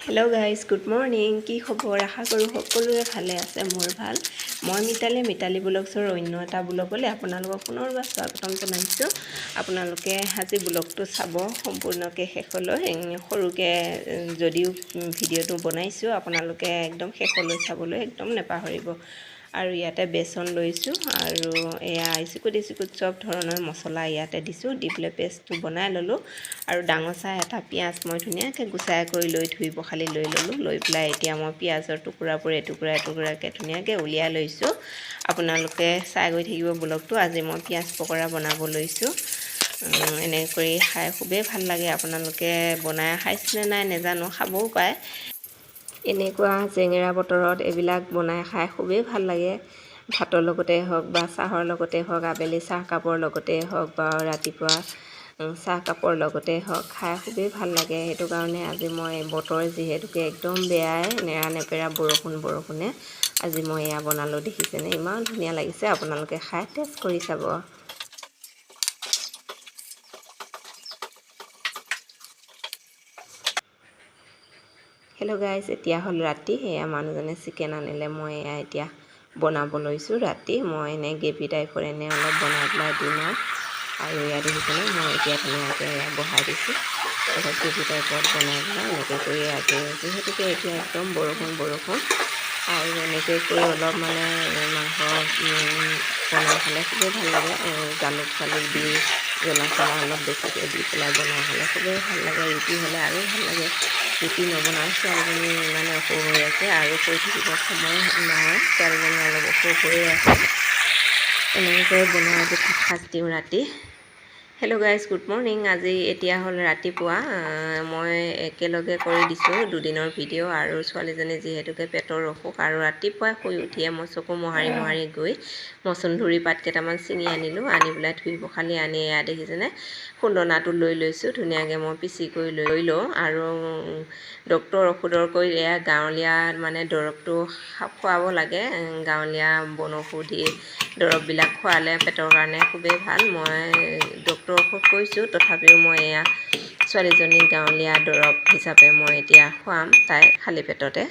Hello' guys good morning. কি খবৰ? আশা কৰোঁ সকলোৰে ভালে আছে। মোৰ ভাল। মই মিতালী ব্লগছৰ অন্য এটা ব্লগলৈ আপোনালোকক পুনৰবাৰ স্বাগতম জনাইছোঁ। আপোনালোকে আজি ব্লগটো চাব সম্পূৰ্ণকৈ শেষলৈ। সৰুকৈ যদিও ভিডিঅ'টো বনাইছোঁ, আপোনালোকে একদম শেষলৈ চাবলৈ একদম নেপাহৰিব। আৰু ইয়াতে বেচন লৈছোঁ আৰু এয়া ইচিকুট চব ধৰণৰ মছলা ইয়াতে দিছোঁ। দি পেলাই পেষ্টটো বনাই ল'লোঁ। আৰু ডাঙৰ চাহ এটা পিঁয়াজ মই ধুনীয়াকৈ গুচাই কৰি ধুই পখালি লৈ ল'লোঁ। লৈ পেলাই এতিয়া মই পিঁয়াজৰ টুকুৰাবোৰ এটুকুৰাকৈ ধুনীয়াকৈ উলিয়াই লৈছোঁ। আপোনালোকে চাই গৈ থাকিব ব্লগটো। আজি মই পিঁয়াজ পকৰা বনাব লৈছোঁ। এনেকৈ কৰি খাই খুবেই ভাল লাগে। আপোনালোকে বনাই খাইছেনে নাই নেজানো, খাবও পাৰে। এনেকুৱা জেঙেৰা বতৰত এইবিলাক বনাই খাই খুবেই ভাল লাগে। ভাতৰ লগতে হওক বা চাহৰ লগতে হওক, আবেলি চাহকাপৰ লগতে হওক বা ৰাতিপুৱা চাহকাপৰ লগতে হওক, খাই খুবেই ভাল লাগে। সেইটো কাৰণে আজি মই বতৰ যিহেতুকে একদম বেয়াই, নেৰা নেপেৰা বৰষুণে আজি মই এয়া বনালোঁ। দেখিছেনে ইমান ধুনীয়া লাগিছে। আপোনালোকে খাই টেষ্ট কৰি চাব। হেল্ল' গাইজ, এতিয়া হ'ল ৰাতি। এয়া মানুহজনে চিকেন আনিলে, মই এয়া এতিয়া বনাব লৈছোঁ। ৰাতি মই এনেই গ্ৰেভি টাইপৰ অলপ বনাই পেলাই দিম আৰু এয়া দেখিছেনে মই এতিয়া ধুনীয়াকৈ এয়া বহাই দিছোঁ। অলপ গ্ৰেভি টাইপত বনাই পেলাই এনেকৈ কৰি যিহেতুকে এতিয়া একদম বৰষুণ আৰু এনেকৈ কৰি অলপ মাংস বনাই খালে খুবেই ভাল লাগে। জালুক দি জ্বলা অলপ বেছিকৈ দি পেলাই বনাই খালে খুবেই ভাল লাগে। ৰুটি হ'লে আৰু ভাল লাগে। ৰুটি নবনাওঁ, ছোৱালীজনী ইমানে অসুখ হৈ আছে আৰু কৈ থাকিব সময় নাই। ছোৱালীজনী অলপ অসুখ হৈ আছে। এনেকৈ বনাই আজি ভাত দিওঁ ৰাতি। Hello' guys good morning. আজি এতিয়া হ'ল ৰাতিপুৱা। মই একেলগে কৰি দিছোঁ দুদিনৰ ভিডিঅ'। আৰু ছোৱালীজনী যিহেতুকে পেটৰ অসুখ, আৰু ৰাতিপুৱাই শুই উঠিয়ে মই চকু মোহাৰি গৈ মচন্দৰী পাত কেইটামান ছিঙি আনিলোঁ। আনি পেলাই ধুই পখালি আনি এয়া দেখিছেনে খুন্দনাটো লৈ লৈছোঁ। ধুনীয়াকৈ মই পিচি কৰি লৈ লওঁ। আৰু ডক্তৰ ঔষধতকৈ এয়া গাঁৱলীয়া দৰৱটো খুৱাব লাগে। গাঁৱলীয়া বনৌষধি দৰৱবিলাক খোৱালে পেটৰ কাৰণে খুবেই ভাল। মই ডক্তৰৰ ঔষধ কৈছোঁ, তথাপিও মই এয়া ছোৱালীজনীক গাঁৱলীয়া দৰৱ হিচাপে মই এতিয়া খুৱাম, তাই খালী পেটতে।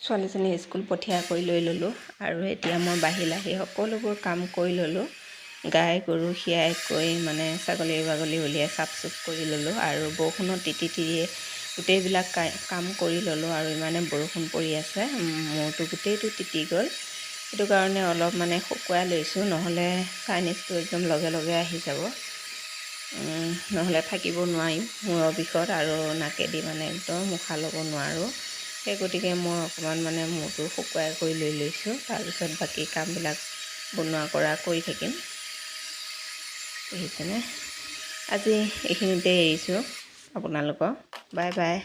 ছোৱালীজনী স্কুল পঠিয়াই কৰি লৈ ল'লোঁ। আৰু এতিয়া মই বাহিৰ সকলোবোৰ কাম কৰি ল'লোঁ। গাই গৰু খীৰাই কৰি ছাগলী বাগলী উলিয়াই চাফ চুফ কৰি ল'লোঁ। আৰু বৰষুণত তিতি গোটেইবিলাক কাম কৰি ল'লোঁ। আৰু ইমানে বৰষুণ পৰি আছে, মূৰটো গোটেইটো তিতি গ'ল। সেইটো কাৰণে অলপ শুকুৱাই লৈছোঁ, নহ'লে চাইনিজটো একদম লগে আহি যাব। নহ'লে থাকিব নোৱাৰিম মূৰৰ বিষত, আৰু নাকেদি একদম উশাহ ল'ব নোৱাৰোঁ। সেই গতিকে মই অকণমান মূৰটো শুকুৱাই কৰি লৈ লৈছোঁ। তাৰপিছত বাকী কামবিলাক বনোৱা কৰা কৰি থাকিম। দেখিছেনে? আজি এইখিনিতে এৰিছোঁ আপোনালোকক। Bye bye.